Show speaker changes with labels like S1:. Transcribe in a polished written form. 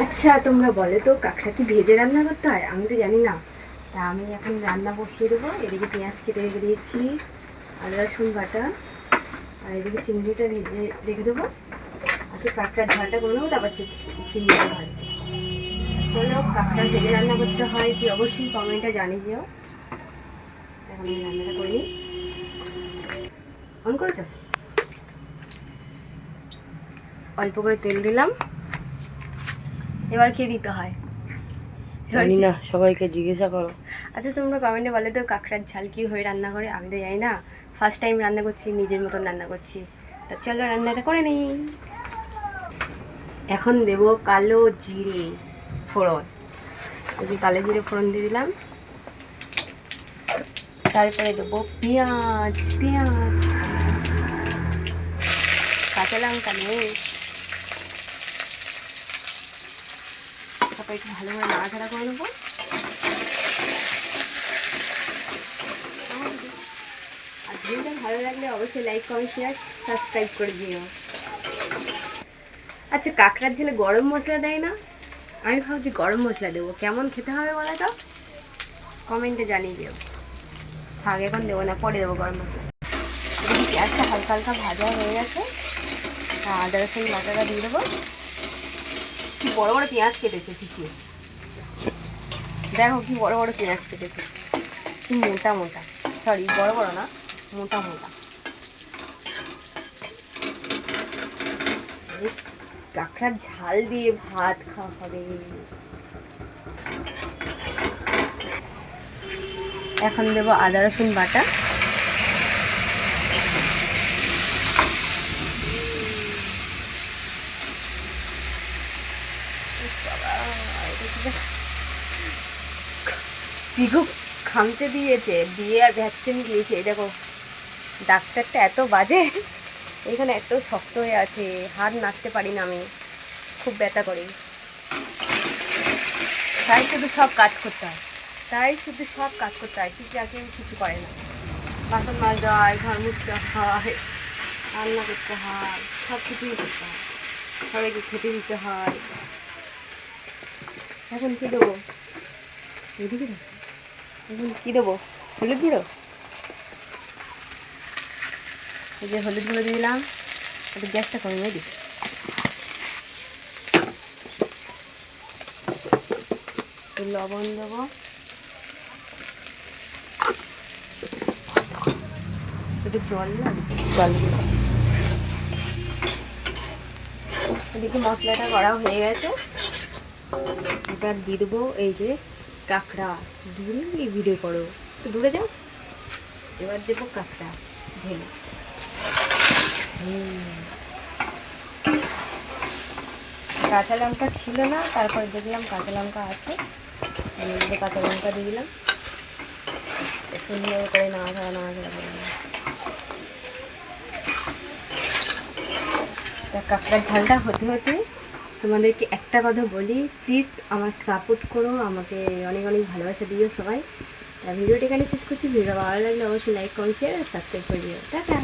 S1: আচ্ছা তোমরা বলো তো কাঁকড়া কি ভেজে রান্না করতে হয়? আমি তো জানি না। তা আমি এখন রান্না বসিয়ে দেবো। এদিকে পেঁয়াজ কেটে রেখে দিয়েছি, আদা রসুন বাটা, আর এদিকে চিংড়িটা ভেজে রেখে দেবো। আগে কাঁকড়ার ঝালটা করে নেবো, তারপর চিংড়িটা ভাজবো। চলো, কাঁকড়া ভেজে রান্না করতে হয় কি অবশ্যই কমেন্টে জানিয়ে যেও। এখন আমি রান্নাটা করে নিই। অন করেছ? অল্প করে তেল দিলাম, এবার খেয়ে দিতে হয়।
S2: জানি না, সবাইকে জিজ্ঞাসা করো।
S1: আচ্ছা তোমরা কমেন্টে বলে তো কাঁকড়ার ঝাল কীভাবে রান্না করে? আমি তো জানি না, ফার্স্ট টাইম রান্না করছি, নিজের মতন রান্না করছি। তা চলো রান্নাটা করে নিই। এখন দেব কালো জিরে ফোড়ন। ওই যে কালো জিরে ফোড়ন দিয়ে দিলাম। তারপরে দেবো পেঁয়াজ, কাঁচা লঙ্কা নেই। তারপর একটু ভালো করে নাড়াচাড়া করে নেবো। আর ভিডিওটা ভালো লাগলে অবশ্যই লাইক, কমেন্ট, শেয়ার, সাবস্ক্রাইব করে দিও। আচ্ছা কাঁকড়ার ঝোলে গরম মশলা দেয় না? আমি ভাবছি গরম মশলা দেবো, কেমন খেতে হবে বলো তো? কমেন্টে জানিয়ে দিও। থাক, এখন দেবো না, পরে দেবো গরম মশলা। পেঁয়াজটা হালকা হালকা ভাজা হয়ে গেছে, আদা রসুন বাটাটা দিয়ে দেবো। কি বড় বড় পেঁয়াজ কেটেছে শিখিয়ে, দেখো কি বড় বড় পেঁয়াজ কেটেছে, কি মোটা মোটা, সরি বড় বড় না, মোটা মোটা। কাঁকড়ার ঝাল দিয়ে ভাত খাওয়া হবে। এখন দেবো আদা রসুন বাটা। পিকু খামচে দিয়েছে, দিয়ে আর ভ্যাকসিন দিয়েছে। দেখো ডাক্তারটা এত বাজে, এখানে এত শক্ত হয়ে আছে, হাত নাড়তে পারি না আমি, খুব ব্যথা করে। তাই শুধু সব কাজ করতে হয়, কিছু আছে কিছু করে না। বাসন মাজতে হয়, ঘর মুছতে হয়, রান্না করতে হয়, সব কিছুই করতে হয়, সবাইকে খেতে দিতে হয়। এখন কী দেবো? এদিকে এখন কী দেবো? হলুদ গুঁড়ো। এই যে হলুদ গুঁড়ো দিয়ে দিলাম, একটু গ্যাসটা কমিয়ে দিই। লবণ দেবো, একটু জল দিচ্ছি। এদিকে মশলাটা করা হয়ে গেছে, এবার দিয়ে দেবো এই যে কাঁকড়া। দূরে এই ভিডিও করো, একটু দূরে যাও। এবার দেবো কাঁকড়া ঢেলে। কাঁচা লঙ্কা ছিল না, তারপরে দেখলাম কাঁচা লঙ্কা আছে, কাঁচা লঙ্কা দিয়ে দিলাম। সুন্দর করে নাড়াচাড়া করে দিলাম। তা কাঁকড়ার ঝালটা হতে হতে তোমাদেরকে একটা কথা বলি, প্লিজ আমার সাপোর্ট করো, আমাকে অনেক অনেক ভালোবাসা দিও সবাই। ভিডিওটি এখানে শেষ করছি। ভিডিও ভালো লাগলে অবশ্যই লাইক, কমেন্ট, শেয়ার আর সাবস্ক্রাইব করে দিও। টাটা।